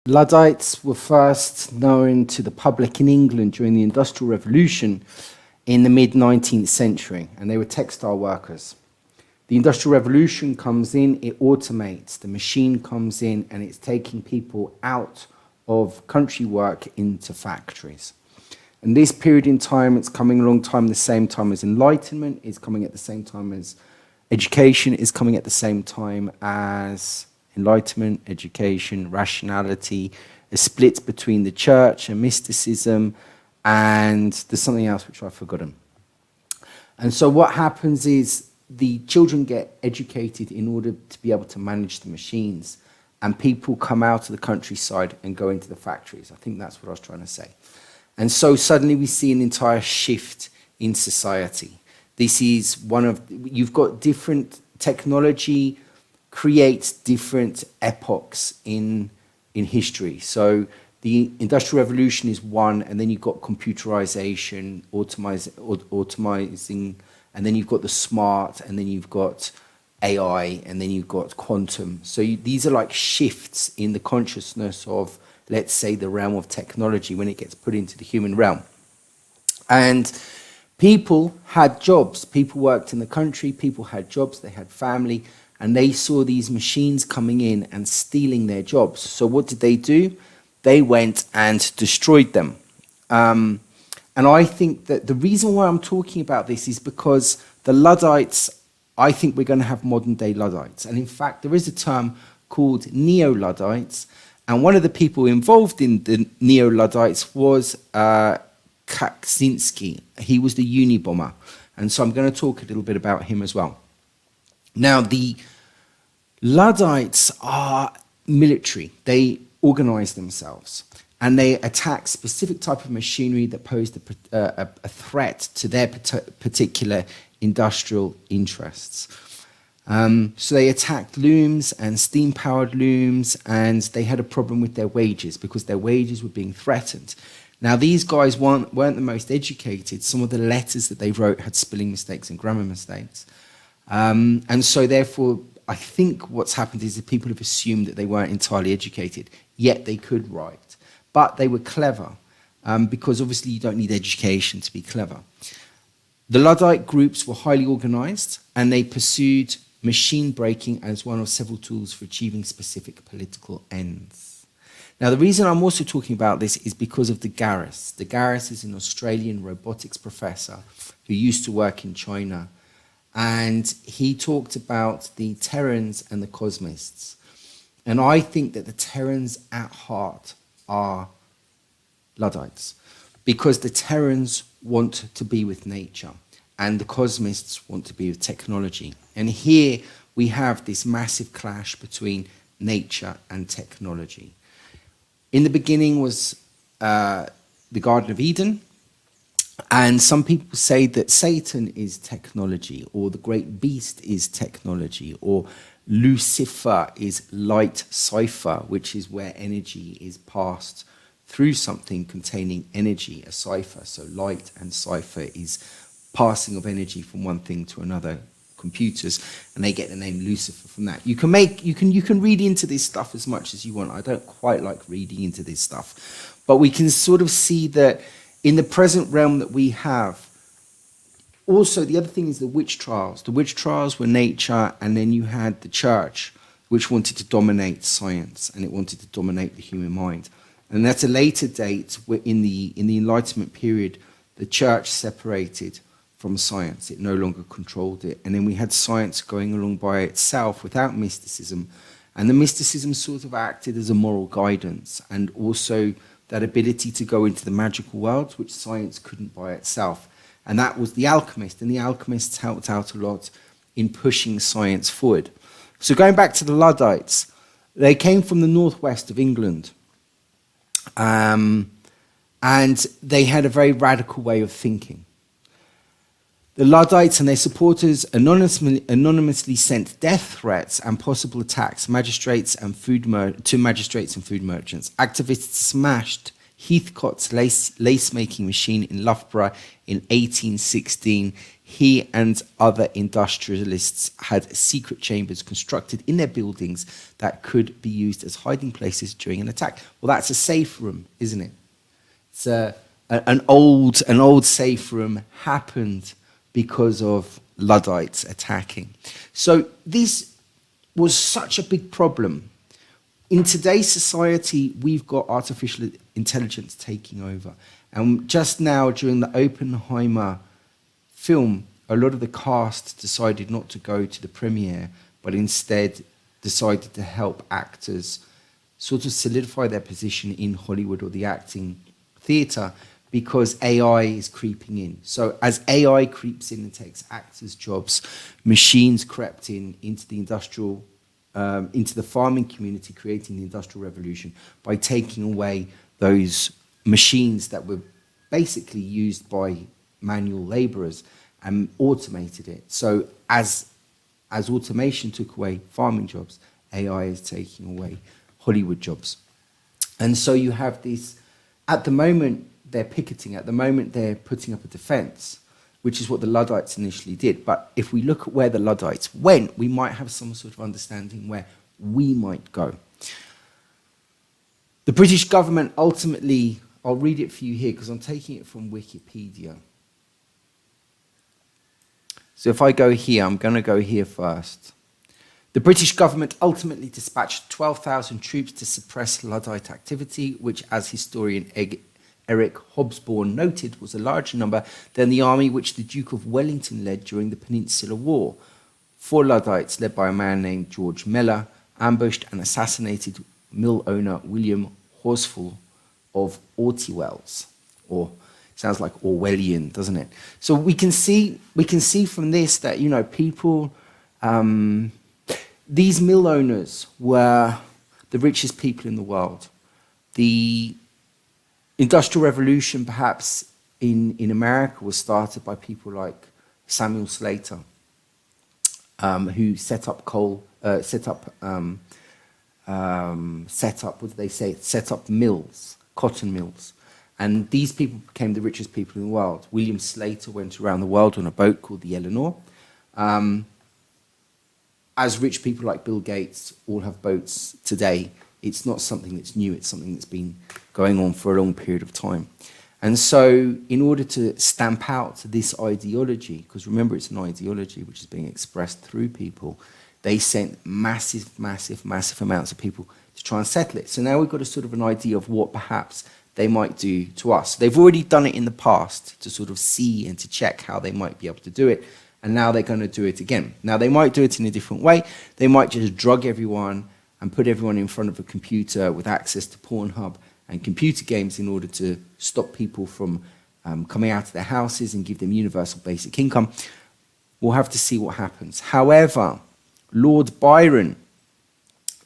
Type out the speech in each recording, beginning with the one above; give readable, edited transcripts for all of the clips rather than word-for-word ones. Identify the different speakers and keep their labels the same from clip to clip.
Speaker 1: Luddites were first known to the public in England during the Industrial Revolution in the mid-19th century, and they were textile workers. The Industrial Revolution comes in, it automates, the machine comes in, and it's taking people out of country work into factories. And this period in time, it's coming along the same time as Enlightenment, it's coming at the same time as education, is coming at the same time as Enlightenment, education, rationality, a split between the church and mysticism, and there's something else which I've forgotten. And so what happens is the children get educated in order to be able to manage the machines, and people come out of the countryside and go into the factories. I think that's what I was trying to say. And so suddenly we see an entire shift in society. This is you've got different technology creates different epochs in history. So the Industrial Revolution is one, and then you've got computerization, automizing, and then you've got the smart, and then you've got AI, and then you've got quantum. So these are like shifts in the consciousness of, let's say, the realm of technology when it gets put into the human realm. And people had jobs. People worked in the country, people had jobs, they had family, and they saw these machines coming in and stealing their jobs. So what did they do? They went and destroyed them. And I think that the reason why I'm talking about this is because the Luddites, I think we're going to have modern day Luddites. And in fact, there is a term called Neo-Luddites. And one of the people involved in the Neo-Luddites was Kaczynski. He was the Unabomber. And so I'm going to talk a little bit about him as well. Now, the Luddites are military. They organize themselves, and they attack specific type of machinery that posed a threat to their particular industrial interests. So they attacked looms and steam-powered looms, and they had a problem with their wages because their wages were being threatened. Now, these guys weren't the most educated. Some of the letters that they wrote had spelling mistakes and grammar mistakes. And so therefore, I think what's happened is that people have assumed that they weren't entirely educated, yet they could write. But they were clever, because obviously you don't need education to be clever. The Luddite groups were highly organized, and they pursued machine breaking as one of several tools for achieving specific political ends. Now, the reason I'm also talking about this is because of de Garis. De Garis is an Australian robotics professor who used to work in China. And he talked about the Terrans and the Cosmists. And I think that the Terrans at heart are Luddites, because the Terrans want to be with nature, and the Cosmists want to be with technology. And here we have this massive clash between nature and technology. In the beginning was the Garden of Eden. And some people say that Satan is technology, or the great beast is technology, or Lucifer is light cipher, which is where energy is passed through something containing energy, a cipher. So light and cipher is passing of energy from one thing to another, computers, and they get the name Lucifer from that. You can read into this stuff as much as you want. I don't quite like reading into this stuff, but we can sort of see that in the present realm that we have. Also, the other thing is the witch trials. The witch trials were nature, and then you had the church, which wanted to dominate science, and it wanted to dominate the human mind. And at a later date, in the Enlightenment period, the church separated from science. It no longer controlled it. And then we had science going along by itself without mysticism. And the mysticism sort of acted as a moral guidance, and also that ability to go into the magical worlds, which science couldn't by itself. And that was the alchemist, and the alchemists helped out a lot in pushing science forward. So going back to the Luddites, they came from the northwest of England. And they had a very radical way of thinking. The Luddites and their supporters anonymously sent death threats and possible attacks to magistrates and food merchants. Activists smashed Heathcote's lace-making machine in Loughborough in 1816. He and other industrialists had secret chambers constructed in their buildings that could be used as hiding places during an attack. Well, that's a safe room, isn't it? It's an old safe room happened because of Luddites attacking. So this was such a big problem. In today's society, we've got artificial intelligence taking over. And just now, during the Oppenheimer film, a lot of the cast decided not to go to the premiere, but instead decided to help actors sort of solidify their position in Hollywood or the acting theatre, because AI is creeping in. So as AI creeps in and takes actors' jobs, machines crept into the industrial, into the farming community, creating the Industrial Revolution by taking away those machines that were basically used by manual labourers and automated it. So as automation took away farming jobs, AI is taking away Hollywood jobs. And so you have this, at the moment they're picketing, at the moment they're putting up a defence, which is what the Luddites initially did. But if we look at where the Luddites went, we might have some sort of understanding where we might go. The British government ultimately, I'll read it for you here because I'm taking it from Wikipedia. So if I go here, I'm going to go here first. The British government ultimately dispatched 12,000 troops to suppress Luddite activity, which, as historian Eric Hobsbawm noted, was a larger number than the army which the Duke of Wellington led during the Peninsular War. 4 Luddites, led by a man named George Mellor, ambushed and assassinated mill owner William Horsfall of Ortywells, or sounds like Orwellian, doesn't it? So we can see from this that, you know, people, these mill owners were the richest people in the world. The Industrial Revolution, perhaps in America, was started by people like Samuel Slater, who set up mills, cotton mills. And these people became the richest people in the world. William Slater went around the world on a boat called the Eleanor. As rich people like Bill Gates all have boats today, it's not something that's new, it's something that's been going on for a long period of time. And so in order to stamp out this ideology, because remember it's an ideology which is being expressed through people, they sent massive amounts of people to try and settle it. So now we've got a sort of an idea of what perhaps they might do to us. They've already done it in the past to sort of see and to check how they might be able to do it, and now they're going to do it again. Now they might do it in a different way. They might just drug everyone and put everyone in front of a computer with access to Pornhub and computer games in order to stop people from coming out of their houses and give them universal basic income. We'll have to see what happens. However, Lord Byron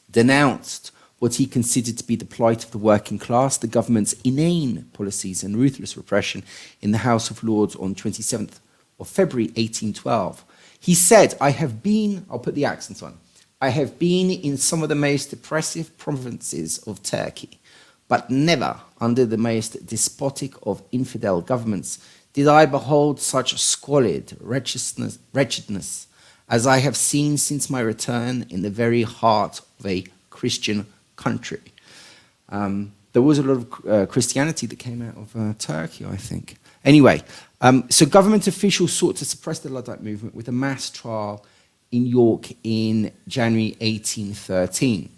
Speaker 1: denounced what he considered to be the plight of the working class, the government's inane policies and ruthless repression in the House of Lords on 27th of February 1812. He said, I have been, I'll put the accents on, I have been in some of the most oppressive provinces of Turkey, but never under the most despotic of infidel governments did I behold such squalid wretchedness as I have seen since my return in the very heart of a Christian country. There was a lot of Christianity that came out of Turkey, I think. Anyway, so government officials sought to suppress the Luddite movement with a mass trial in York in January 1813.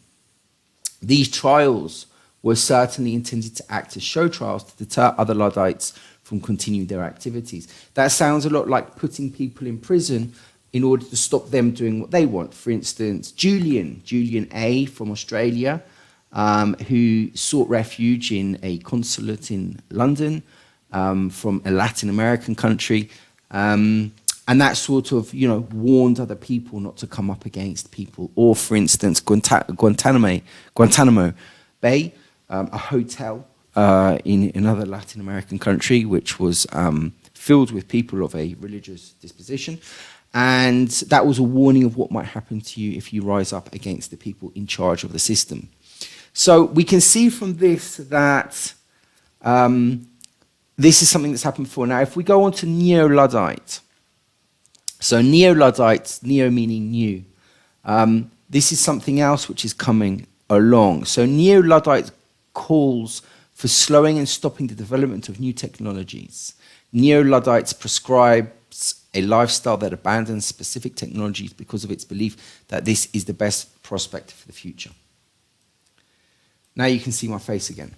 Speaker 1: These trials were certainly intended to act as show trials to deter other Luddites from continuing their activities. That sounds a lot like putting people in prison in order to stop them doing what they want. For instance, Julian A. from Australia, who sought refuge in a consulate in London from a Latin American country, and that sort of, you know, warned other people not to come up against people. Or, for instance, Guantanamo Bay, a hotel in another Latin American country, which was filled with people of a religious disposition. And that was a warning of what might happen to you if you rise up against the people in charge of the system. So we can see from this that This is something that's happened before. Now, if we go on to Neo-Luddite, so Neo-Luddites, neo meaning new, this is something else which is coming along. So Neo-Luddite calls for slowing and stopping the development of new technologies. Neo-Luddites prescribes a lifestyle that abandons specific technologies because of its belief that this is the best prospect for the future. Now you can see my face again.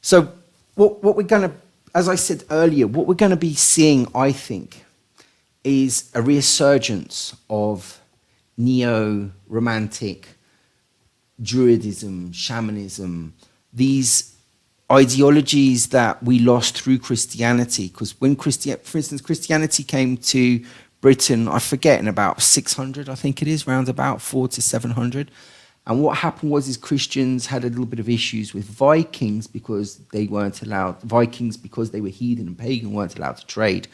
Speaker 1: So what we're going to, as I said earlier, what we're going to be seeing, I think, is a resurgence of neo-romantic Druidism, shamanism, these ideologies that we lost through Christianity. Because when for instance, Christianity came to Britain, I forget, in about 600, I think it is, round about 400 to 700. And what happened was Christians had a little bit of issues with Vikings because they weren't allowed, because they were heathen and pagan, weren't allowed to trade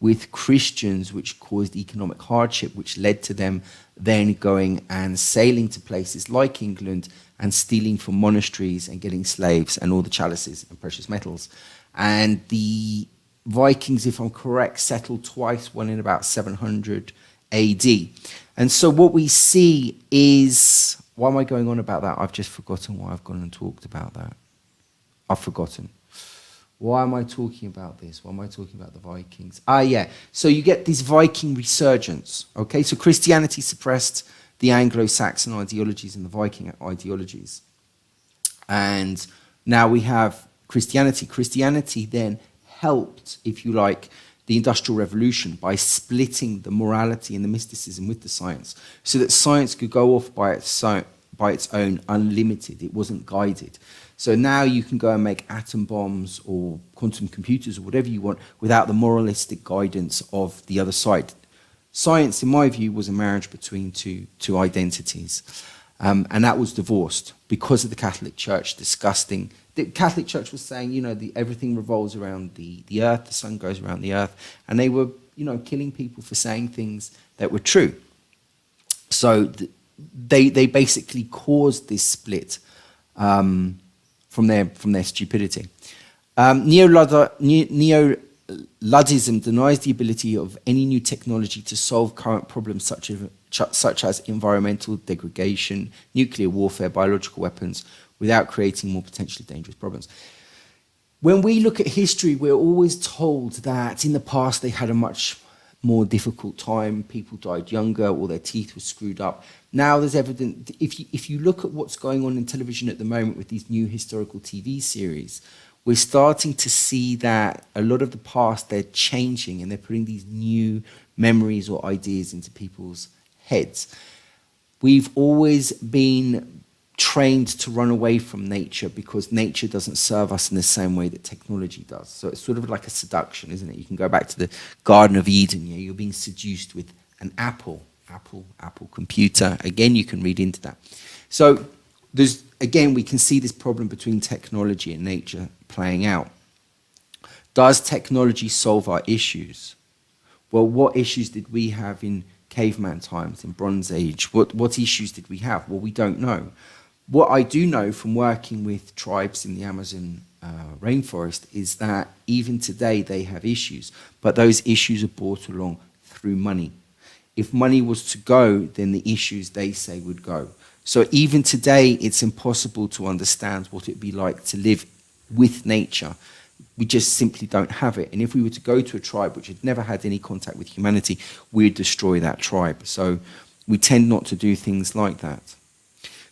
Speaker 1: with Christians, which caused economic hardship, which led to them then going and sailing to places like England and stealing from monasteries and getting slaves and all the chalices and precious metals. And the Vikings, if I'm correct, settled twice, one in about 700 AD. And so what we see is, why am I going on about that? I've just forgotten why I've gone and talked about that. I've forgotten. Why am I talking about this? Why am I talking about the Vikings? Yeah. So you get this Viking resurgence. Okay. So Christianity suppressed the Anglo-Saxon ideologies and the Viking ideologies. And now we have Christianity. Christianity then helped, if you like, the Industrial Revolution by splitting the morality and the mysticism with the science, so that science could go off by its own, unlimited. It wasn't guided. So now you can go and make atom bombs or quantum computers or whatever you want without the moralistic guidance of the other side. Science, in my view, was a marriage between two identities. And that was divorced because of the Catholic Church disgusting. The Catholic Church was saying, everything revolves around the earth, the sun goes around the earth. And they were, killing people for saying things that were true. So they basically caused this split from their stupidity. Neo-Luddism denies the ability of any new technology to solve current problems such as environmental degradation, nuclear warfare, biological weapons, without creating more potentially dangerous problems. When we look at history, we're always told that in the past they had a much more difficult time, people died younger, or their teeth were screwed up. Now there's evidence, if you look at what's going on in television at the moment with these new historical TV series, we're starting to see that a lot of the past, they're changing and they're putting these new memories or ideas into people's heads. We've always been trained to run away from nature because nature doesn't serve us in the same way that technology does. So it's sort of like a seduction, isn't it? You can go back to the Garden of Eden. You're being seduced with an apple computer. Again, you can read into that. So we can see this problem between technology and nature playing out. Does technology solve our issues? Well, what issues did we have in caveman times, in Bronze Age? What issues did we have? Well, we don't know. What I do know from working with tribes in the Amazon rainforest is that even today they have issues, but those issues are brought along through money. If money was to go, then the issues, they say, would go. So even today, it's impossible to understand what it'd be like to live with nature. We just simply don't have it. And if we were to go to a tribe which had never had any contact with humanity, we'd destroy that tribe. So we tend not to do things like that.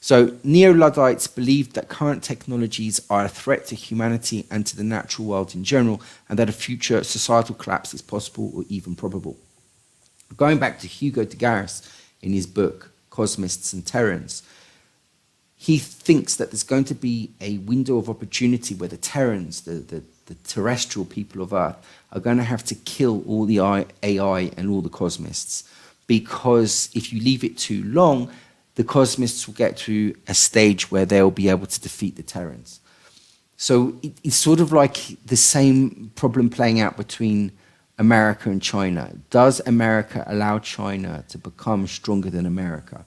Speaker 1: So Neo-Luddites believed that current technologies are a threat to humanity and to the natural world in general, and that a future societal collapse is possible or even probable. Going back to Hugo de Garis in his book, Cosmists and Terrans, he thinks that there's going to be a window of opportunity where the Terrans, the terrestrial people of Earth, are going to have to kill all the AI and all the Cosmists. Because if you leave it too long, the Cosmists will get to a stage where they'll be able to defeat the Terrans. So it's sort of like the same problem playing out between America and China. Does America allow China to become stronger than America?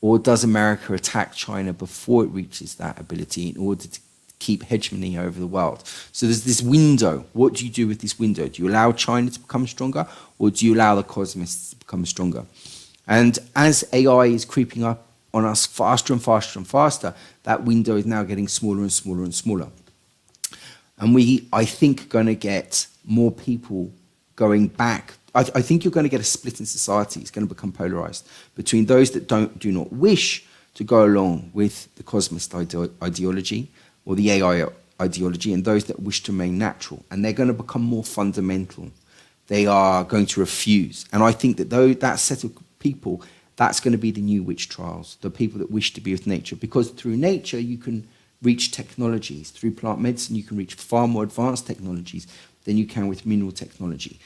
Speaker 1: Or does America attack China before it reaches that ability in order to keep hegemony over the world. So there's this window. What do you do with this window? Do you allow China to become stronger, or do you allow the cosmists to become stronger? And as AI is creeping up on us faster and faster and faster, that window is now getting smaller and smaller and smaller. And we, I think, going to get more people going back. I think you're going to get a split in society. It's going to become polarized between those that do not wish to go along with the cosmist ideology or the AI ideology, and those that wish to remain natural. And they're going to become more fundamental. They are going to refuse. And I think that that set of people, that's going to be the new witch trials, the people that wish to be with nature. Because through nature, you can reach technologies. Through plant medicine, you can reach far more advanced technologies than you can with mineral technology.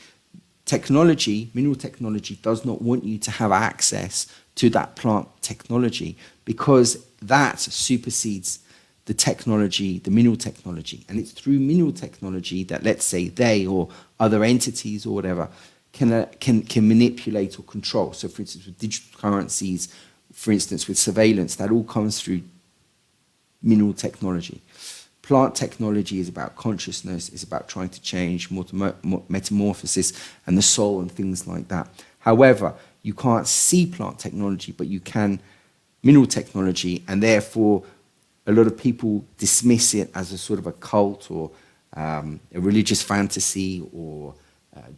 Speaker 1: Mineral technology does not want you to have access to that plant technology, because that supersedes the technology, the mineral technology. And it's through mineral technology that, let's say, they or other entities or whatever can manipulate or control. So, for instance, with digital currencies, for instance, with surveillance, that all comes through mineral technology. Plant technology is about consciousness, is about trying to change, metamorphosis, and the soul and things like that. However, you can't see plant technology, but you can mineral technology, and therefore a lot of people dismiss it as a sort of a cult or a religious fantasy or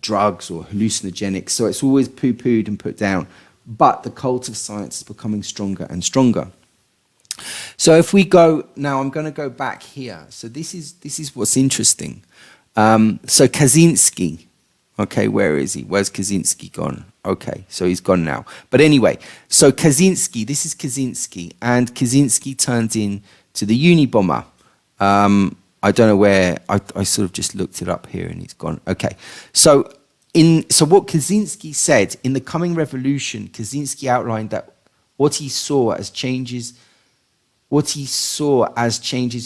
Speaker 1: drugs or hallucinogenics. So it's always poo-pooed and put down. But the cult of science is becoming stronger and stronger. So if we go now, I'm going to go back here. So this is what's interesting. So Kaczynski, okay, where is he? Where's Kaczynski gone? Okay, so he's gone now. But anyway, so Kaczynski, this is Kaczynski, and Kaczynski turned in to the Unabomber. I don't know where. I sort of just looked it up here, and he's gone. Okay, so what Kaczynski said in the coming revolution, Kaczynski outlined that what he saw as changes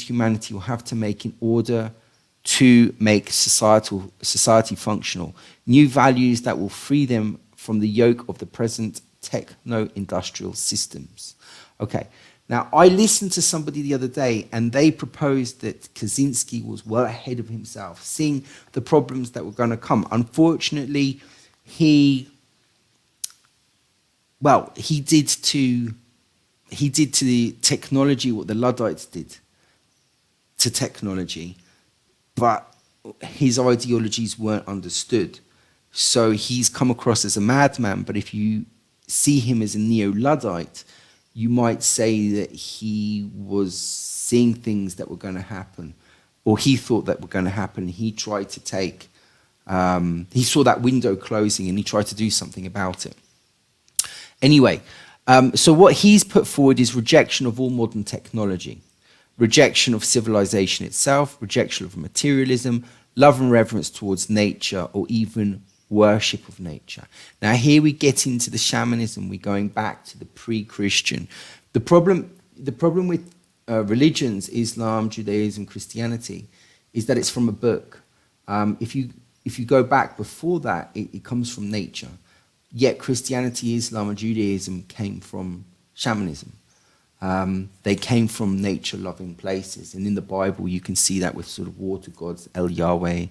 Speaker 1: humanity will have to make in order to make society functional. New values that will free them from the yoke of the present techno-industrial systems. Okay, now I listened to somebody the other day, and they proposed that Kaczynski was well ahead of himself, seeing the problems that were going to come. Unfortunately, he did to the technology what the Luddites did to technology, but his ideologies weren't understood. So he's come across as a madman, but if you see him as a neo-Luddite, you might say that he was seeing things that were going to happen, or he thought that were going to happen. He tried to he saw that window closing, and he tried to do something about it. Anyway, so what he's put forward is rejection of all modern technology, rejection of civilization itself, rejection of materialism, love and reverence towards nature, or even worship of nature. Now here we get into the shamanism. We're going back to the pre-Christian. The problem with religions, Islam, Judaism, Christianity, is that it's from a book. If you go back before that, it comes from nature. Yet Christianity, Islam, and Judaism came from shamanism. They came from nature-loving places. And in the Bible, you can see that with sort of water gods, El Yahweh,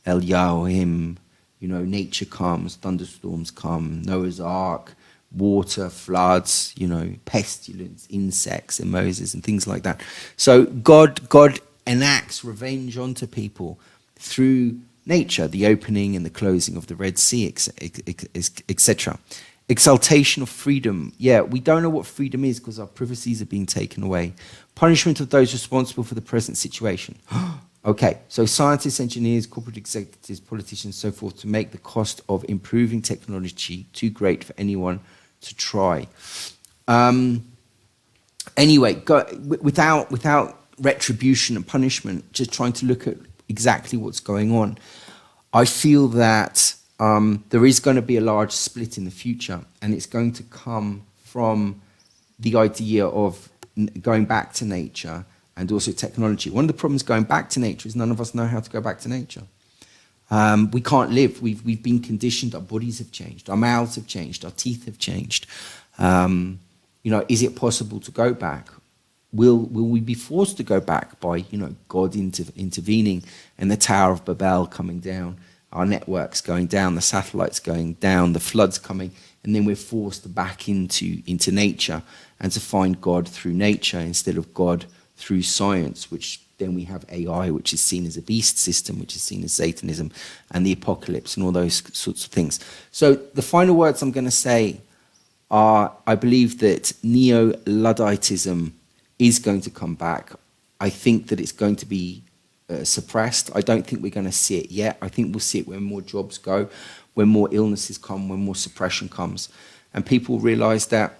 Speaker 1: El Yahweh. You know, nature comes, thunderstorms come, Noah's Ark, water, floods, pestilence, insects, and Moses, and things like that. So God enacts revenge onto people through nature, the opening and the closing of the Red Sea, etc. Exaltation of freedom. Yeah, we don't know what freedom is because our privacies are being taken away. Punishment of those responsible for the present situation. Okay, so scientists, engineers, corporate executives, politicians, so forth, to make the cost of improving technology too great for anyone to try. Anyway, without retribution and punishment, just trying to look at exactly what's going on, I feel that there is going to be a large split in the future, and it's going to come from the idea of going back to nature and also technology. One of the problems going back to nature is none of us know how to go back to nature. We can't live. We've been conditioned. Our bodies have changed. Our mouths have changed. Our teeth have changed. Is it possible to go back? will we be forced to go back by, God intervening and the Tower of Babel coming down, our networks going down, the satellites going down, the floods coming, and then we're forced back into nature and to find God through nature instead of God through science, which then we have AI, which is seen as a beast system, which is seen as Satanism and the apocalypse and all those sorts of things. So the final words I'm going to say are, I believe that neo-Ludditism is going to come back. I think that it's going to be suppressed. I don't think we're going to see it yet. I think we'll see it when more jobs go, when more illnesses come, when more suppression comes. And people realize that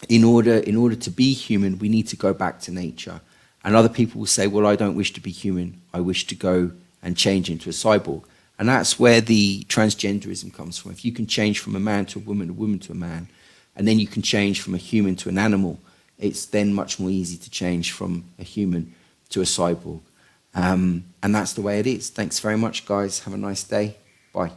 Speaker 1: in order to be human, we need to go back to nature. And other people will say, well, I don't wish to be human. I wish to go and change into a cyborg. And that's where the transgenderism comes from. If you can change from a man to a woman to a man, and then you can change from a human to an animal, it's then much more easy to change from a human to a cyborg. And that's the way it is. Thanks very much, guys. Have a nice day. Bye.